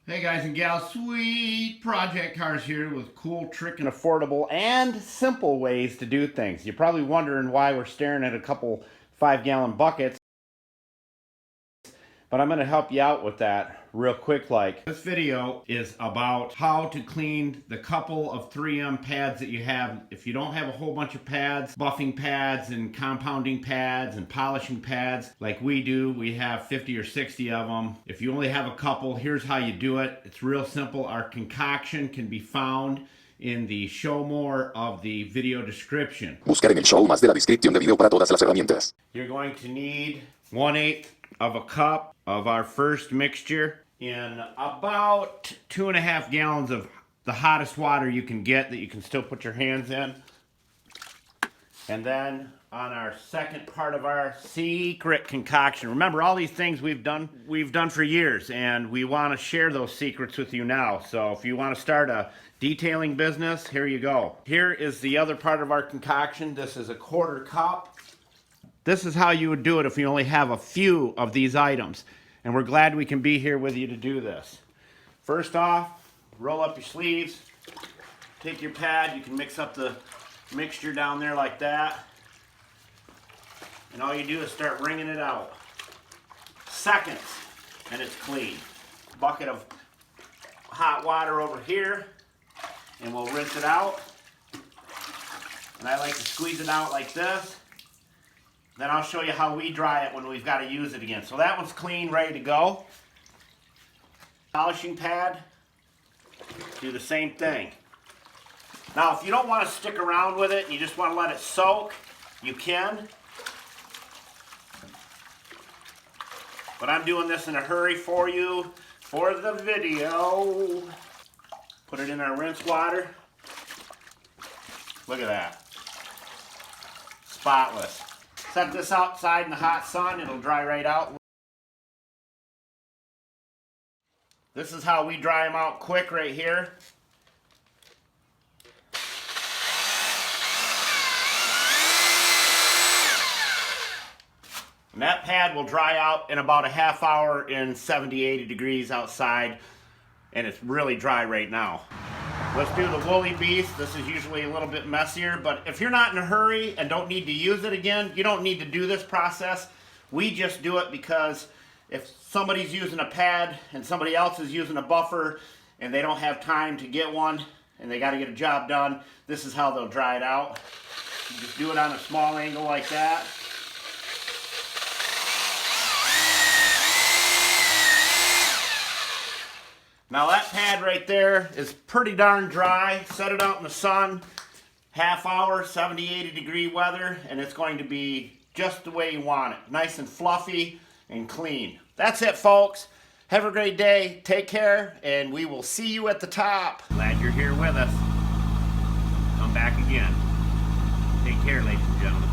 Hey guys and gals, sweet project cars here with cool, trick, and affordable and simple ways to do things. You're probably wondering why we're staring at a couple 5-gallon buckets, but I'm going to help you out with that real quick like. This video is about how to clean the couple of 3M pads that you have. If you don't have a whole bunch of pads, buffing pads and compounding pads and polishing pads like we do, we have 50 or 60 of them. If you only have a couple, here's how you do it. It's real simple. Our concoction can be found in the show more of the video description. Buscar en el show más de la descripción de video para todas las herramientas. You're going to need 1/8 of a cup of our first mixture in about 2.5 gallons of the hottest water you can get that you can still put your hands in. And then on our second part of our secret concoction. Remember, all these things we've done for years, and we want to share those secrets with you now. So if you want to start a detailing business, here you go. Here is the other part of our concoction. This is a 1/4 cup. This is how you would do it if you only have a few of these items. And we're glad we can be here with you to do this. First off, roll up your sleeves. Take your pad. You can mix up the mixture down there like that. And all you do is start wringing it out. Seconds, and it's clean. Bucket of hot water over here, and we'll rinse it out. And I like to squeeze it out like this. Then I'll show you how we dry it when we've got to use it again. So that one's clean, ready to go. Polishing pad, do the same thing. Now if you don't want to stick around with it and you just want to let it soak, you can. But I'm doing this in a hurry for you for the video. Put it in our rinse water. Look at that. Spotless. Set this outside in the hot sun, it'll dry right out. This is how we dry them out quick right here. And that pad will dry out in about a half hour in 70, 80 degrees outside, and it's really dry right now. Let's do the woolly beast. This is usually a little bit messier, but if you're not in a hurry and don't need to use it again, you don't need to do this process. We just do it because if somebody's using a pad and somebody else is using a buffer and they don't have time to get one and they got to get a job done, this is how they'll dry it out. You just do it on a small angle like that. Now that pad right there is pretty darn dry. Set it out in the sun, half hour, 70, 80 degree weather, and it's going to be just the way you want it. Nice and fluffy and clean. That's it, folks. Have a great day. Take care, and we will see you at the top. Glad you're here with us. Come back again. Take care, ladies and gentlemen.